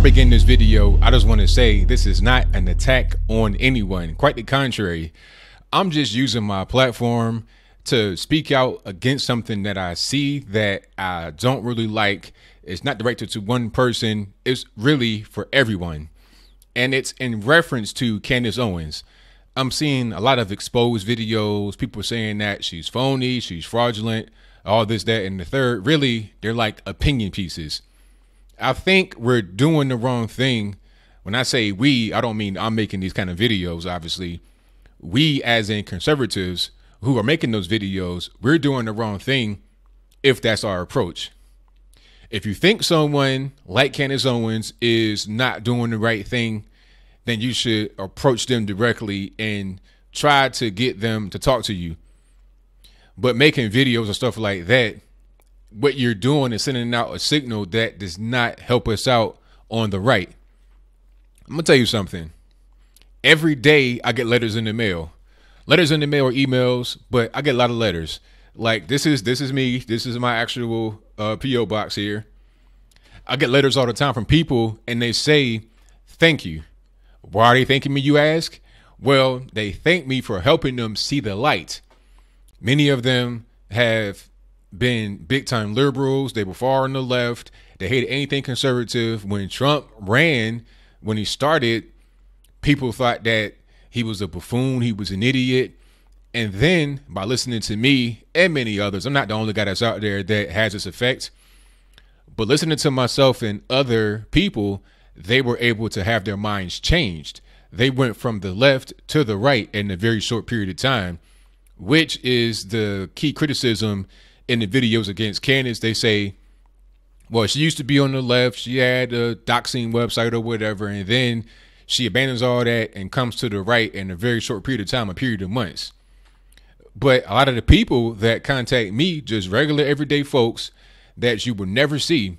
I begin this video, I just want to say this is not an attack on anyone. Quite the contrary. I'm just using my platform to speak out against something that I see that I don't really like. It's not directed to one person. It's really for everyone. And it's in reference to Candace Owens. I'm seeing a lot of exposed videos, people saying that she's phony, she's fraudulent, all this, that, and the third. Really, they're like opinion pieces. I think we're doing the wrong thing. When I say we, I don't mean I'm making these kind of videos, obviously. We, as in conservatives who are making those videos, we're doing the wrong thing if that's our approach. If you think someone like Candace Owens is not doing the right thing, then you should approach them directly and try to get them to talk to you. But making videos and stuff like that, what you're doing is sending out a signal that does not help us out on the right. I'm gonna tell you something. Every day I get letters in the mail. Letters in the mail or emails, but I get a lot of letters. Like this is me. This is my actual P.O. box here. I get letters all the time from people and they say, thank you. Why are they thanking me, you ask? Well, they thank me for helping them see the light. Many of them have been big time liberals. They were far on the left. They hated anything conservative. When Trump ran, when he started, people thought that he was a buffoon. He was an idiot. And then by listening to me and many others, I'm not the only guy that's out there that has this effect, but listening to myself and other people, they were able to have their minds changed. They went from the left to the right in a very short period of time, which is the key criticism in the videos against Candace. They say, well, she used to be on the left. She had a doxing website or whatever. And then she abandons all that and comes to the right in a very short period of time, a period of months. But a lot of the people that contact me, just regular everyday folks that you will never see,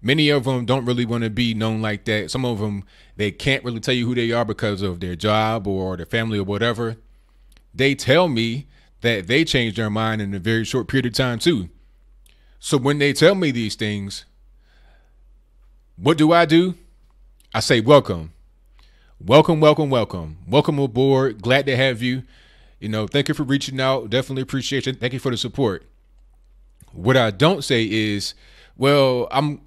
many of them don't really want to be known like that. Some of them, they can't really tell you who they are because of their job or their family or whatever. They tell me that they changed their mind in a very short period of time too. So when they tell me these things, what do? I say, welcome. Welcome, welcome, welcome. Welcome aboard. Glad to have you. You know, thank you for reaching out. Definitely appreciate it. Thank you for the support. What I don't say is, well, I'm,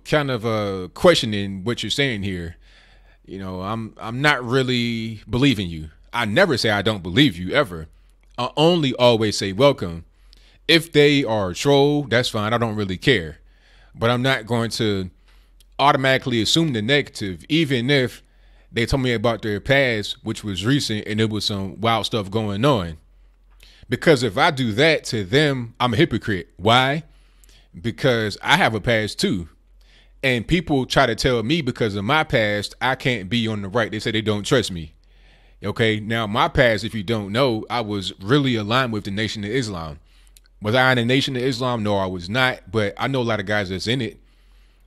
kind of questioning what you're saying here. I'm not really believing you. I never say I don't believe you ever. I only always say welcome. If they are a troll, that's fine. I don't really care. But I'm not going to automatically assume the negative, even if they told me about their past, which was recent, and there was some wild stuff going on. Because if I do that to them, I'm a hypocrite. Why? Because I have a past too. And people try to tell me because of my past, I can't be on the right. They say they don't trust me. Okay, now my past, if you don't know, I was really aligned with the Nation of Islam. Was I in the Nation of Islam? No, I was not. But I know a lot of guys that's in it.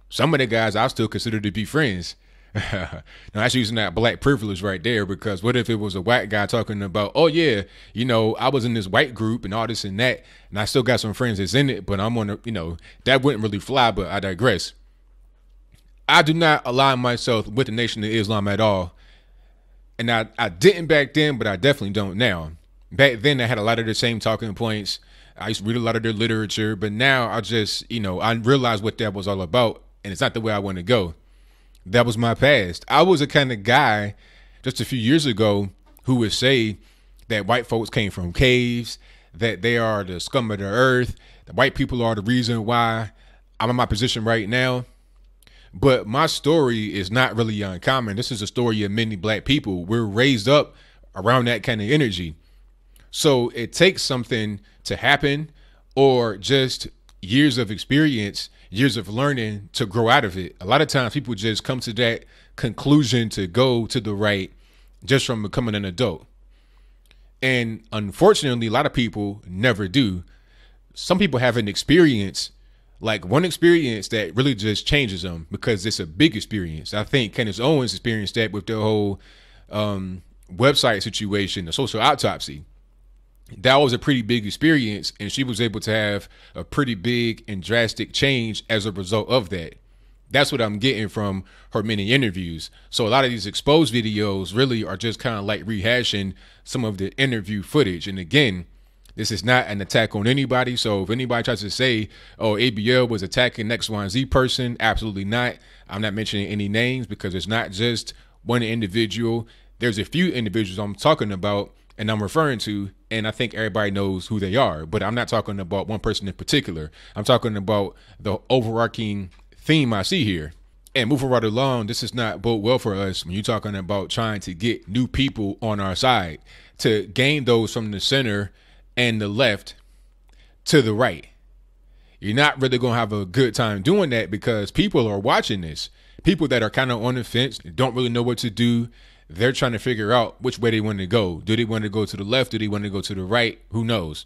Some of the guys I still consider to be friends. Now that's using that black privilege right there, because what if it was a white guy talking about, oh yeah, I was in this white group and all this and that, and I still got some friends that's in it, but I'm on that wouldn't really fly, but I digress. I do not align myself with the Nation of Islam at all. And I didn't back then, but I definitely don't now. Back then, I had a lot of the same talking points. I used to read a lot of their literature, but now I just, I realized what that was all about, and it's not the way I want to go. That was my past. I was the kind of guy just a few years ago who would say that white folks came from caves, that they are the scum of the earth, that white people are the reason why I'm in my position right now. But my story is not really uncommon. This is a story of many black people. We're raised up around that kind of energy. So it takes something to happen, or just years of experience, years of learning to grow out of it. A lot of times people just come to that conclusion to go to the right just from becoming an adult. And unfortunately, a lot of people never do. Some people have an experience, like one experience that really just changes them because it's a big experience. I think Candace Owens experienced that with the whole website situation, the social autopsy. That was a pretty big experience, and she was able to have a pretty big and drastic change as a result of that. That's what I'm getting from her many interviews. So a lot of these exposed videos really are just kind of like rehashing some of the interview footage. And again, this is not an attack on anybody. So if anybody tries to say, oh, ABL was attacking X, Y, and Z person, absolutely not. I'm not mentioning any names because it's not just one individual. There's a few individuals I'm talking about and I'm referring to, and I think everybody knows who they are. But I'm not talking about one person in particular. I'm talking about the overarching theme I see here. And moving right along, this is not bode well for us when you're talking about trying to get new people on our side, to gain those from the center and the left to the right. You're not really going to have a good time doing that because people are watching this. People that are kind of on the fence, don't really know what to do. They're trying to figure out which way they want to go. Do they want to go to the left? Do they want to go to the right? Who knows?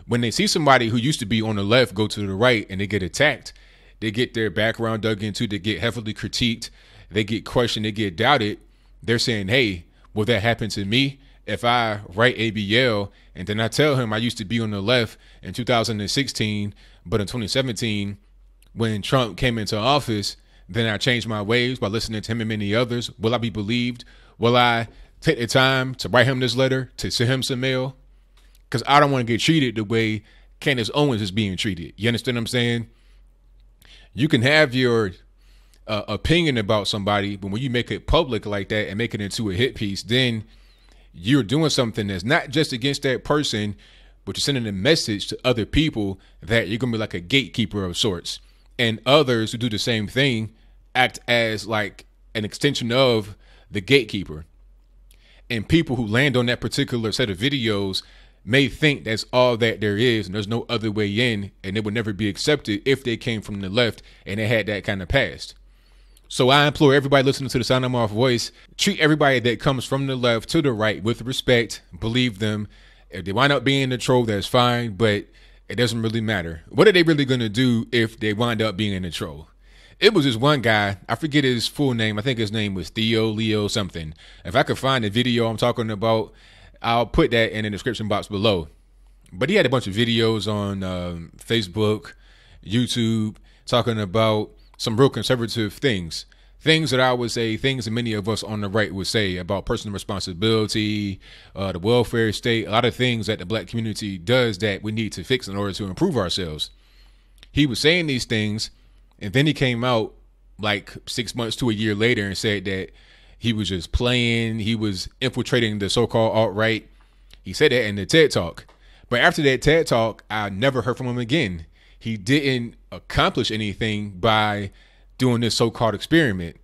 When they see somebody who used to be on the left go to the right and they get attacked, they get their background dug into, they get heavily critiqued, they get questioned, they get doubted. They're saying, hey, will that happen to me if I write ABL and then I tell him I used to be on the left in 2016, but in 2017, when Trump came into office, then I changed my ways by listening to him and many others. Will I be believed? Will I take the time to write him this letter, to send him some mail? Because I don't want to get treated the way Candace Owens is being treated. You understand what I'm saying? You can have your opinion about somebody, but when you make it public like that and make it into a hit piece, then you're doing something that's not just against that person, but you're sending a message to other people that you're going to be like a gatekeeper of sorts. And others who do the same thing act as like an extension of the gatekeeper. And people who land on that particular set of videos may think that's all that there is and there's no other way in, and it would never be accepted if they came from the left and they had that kind of past. So I implore everybody listening to the sound of my voice, treat everybody that comes from the left to the right with respect, believe them. If they wind up being a troll, that's fine, but it doesn't really matter. What are they really going to do if they wind up being a troll? It was this one guy, I forget his full name. I think his name was Leo something. If I could find the video I'm talking about, I'll put that in the description box below. But he had a bunch of videos on Facebook, YouTube, talking about some real conservative things. Things that I would say, things that many of us on the right would say about personal responsibility, the welfare state, a lot of things that the black community does that we need to fix in order to improve ourselves. He was saying these things, and then he came out like 6 months to a year later and said that he was just playing, he was infiltrating the so-called alt-right. He said that in the TED Talk. But after that TED Talk, I never heard from him again. He didn't accomplish anything by doing this so-called experiment.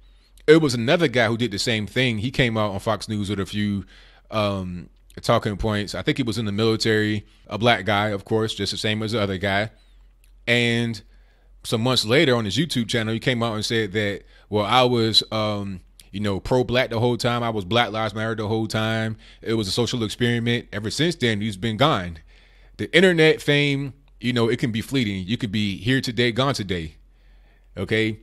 It was another guy who did the same thing. He came out on Fox News with a few talking points. I think he was in the military, a black guy, of course, just the same as the other guy. And some months later on his YouTube channel, he came out and said that, well, I was, pro-black the whole time. I was Black Lives Matter the whole time. It was a social experiment. Ever since then, he's been gone. The internet fame, it can be fleeting. You could be here today, gone today. Okay.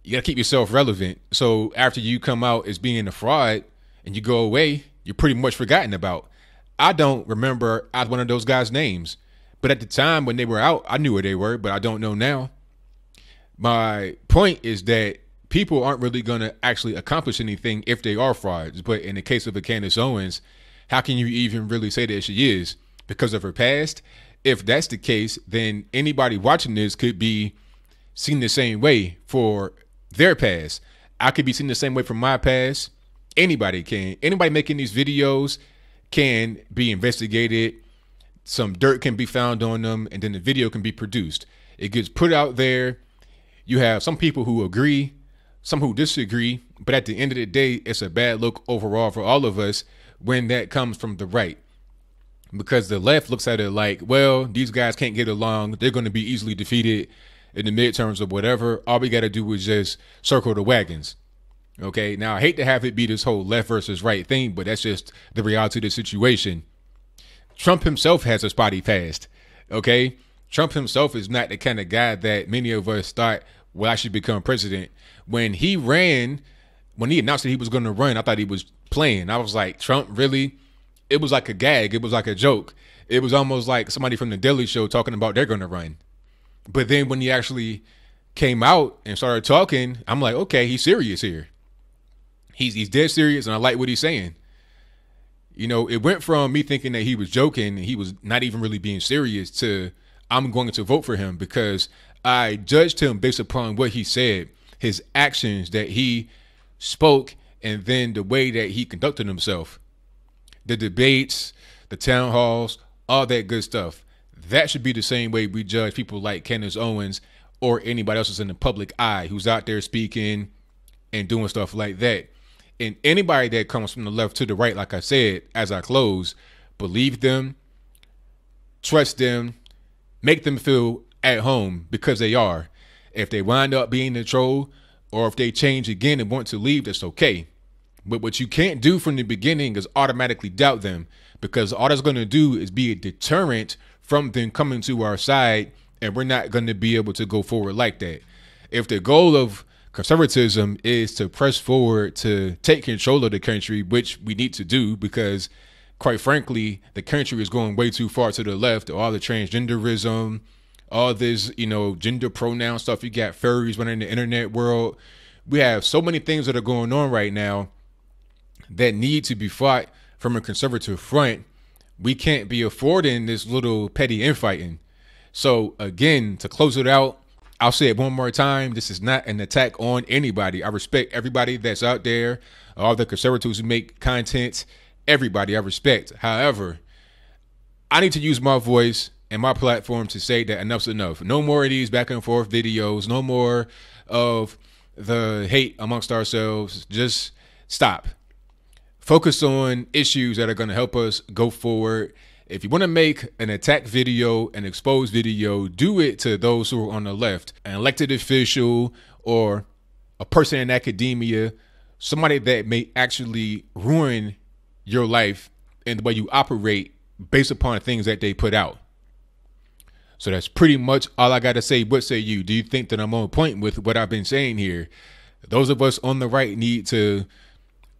You got to keep yourself relevant. So after you come out as being a fraud and you go away, you're pretty much forgotten about. I don't remember either one of those guys' names, but at the time when they were out, I knew where they were, but I don't know now. My point is that people aren't really going to actually accomplish anything if they are frauds. But in the case of a Candace Owens, how can you even really say that she is? Because of her past? If that's the case, then anybody watching this could be seen the same way for their past. I could be seen the same way from my past. Anybody can. Anybody making these videos can be investigated. Some dirt can be found on them, and then the video can be produced. It gets put out there. You have some people who agree, some who disagree, but at the end of the day, it's a bad look overall for all of us when that comes from the right. Because the left looks at it like, well, these guys can't get along. They're going to be easily defeated in the midterms or whatever. All we got to do is just circle the wagons. Okay. Now, I hate to have it be this whole left versus right thing, but that's just the reality of the situation. Trump himself has a spotty past. Okay. Trump himself is not the kind of guy that many of us thought, well, I should become president. When he announced that he was going to run, I thought he was playing. I was like, Trump, really? It was like a gag. It was like a joke. It was almost like somebody from the Daily Show talking about they're going to run. But then when he actually came out and started talking, I'm like, okay, he's serious here. He's dead serious, and I like what he's saying. You know, it went from me thinking that he was joking and he was not even really being serious to I'm going to vote for him because I judged him based upon what he said, his actions that he spoke, and then the way that he conducted himself. The debates, the town halls, all that good stuff. That should be the same way we judge people like Candace Owens or anybody else that's in the public eye who's out there speaking and doing stuff like that. And anybody that comes from the left to the right, like I said, as I close, believe them, trust them, make them feel at home because they are. If they wind up being a troll or if they change again and want to leave, that's okay. But what you can't do from the beginning is automatically doubt them, because all that's going to do is be a deterrent from them coming to our side, and we're not going to be able to go forward like that. If the goal of conservatism is to press forward to take control of the country, which we need to do because, quite frankly, the country is going way too far to the left. All the transgenderism, all this, gender pronoun stuff. You got furries running the internet world. We have so many things that are going on right now that need to be fought from a conservative front. We can't be affording this little petty infighting. So again, to close it out, I'll say it one more time. This is not an attack on anybody. I respect everybody that's out there, all the conservatives who make content, everybody I respect. However, I need to use my voice and my platform to say that enough's enough. No more of these back and forth videos. No more of the hate amongst ourselves. Just stop. Focus on issues that are going to help us go forward. If you want to make an attack video, an exposed video, do it to those who are on the left, an elected official or a person in academia, somebody that may actually ruin your life and the way you operate based upon things that they put out. So that's pretty much all I got to say. What say you? Do you think that I'm on point with what I've been saying here? Those of us on the right need to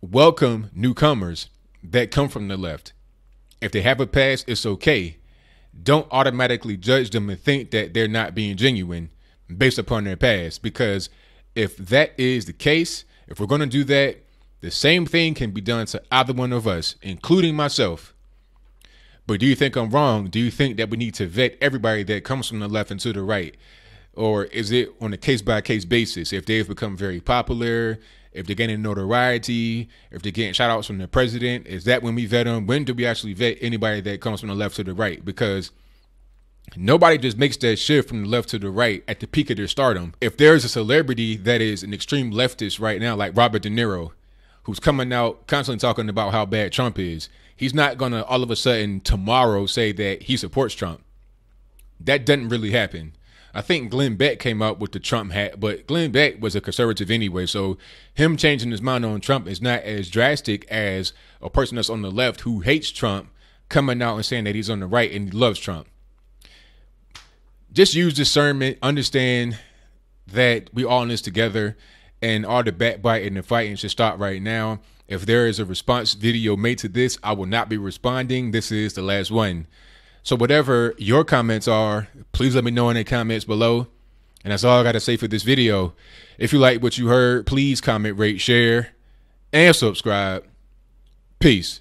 welcome newcomers that come from the left. If they have a past, it's okay. Don't automatically judge them and think that they're not being genuine based upon their past. Because if that is the case, if we're going to do that, the same thing can be done to either one of us, including myself. But do you think I'm wrong? Do you think that we need to vet everybody that comes from the left and to the right? Or is it on a case-by-case basis? If they've become very popular, if they're getting notoriety, if they're getting shout outs from the president, is that when we vet them? When do we actually vet anybody that comes from the left to the right? Because nobody just makes that shift from the left to the right at the peak of their stardom. If there's a celebrity that is an extreme leftist right now, like Robert De Niro, who's coming out constantly talking about how bad Trump is, he's not going to all of a sudden tomorrow say that he supports Trump. That doesn't really happen. I think Glenn Beck came out with the Trump hat, but Glenn Beck was a conservative anyway. So him changing his mind on Trump is not as drastic as a person that's on the left who hates Trump coming out and saying that he's on the right and he loves Trump. Just use discernment, understand that we all in this together, and all the backbiting and fighting should stop right now. If there is a response video made to this, I will not be responding. This is the last one. So whatever your comments are, please let me know in the comments below. And that's all I got to say for this video. If you like what you heard, please comment, rate, share, and subscribe. Peace.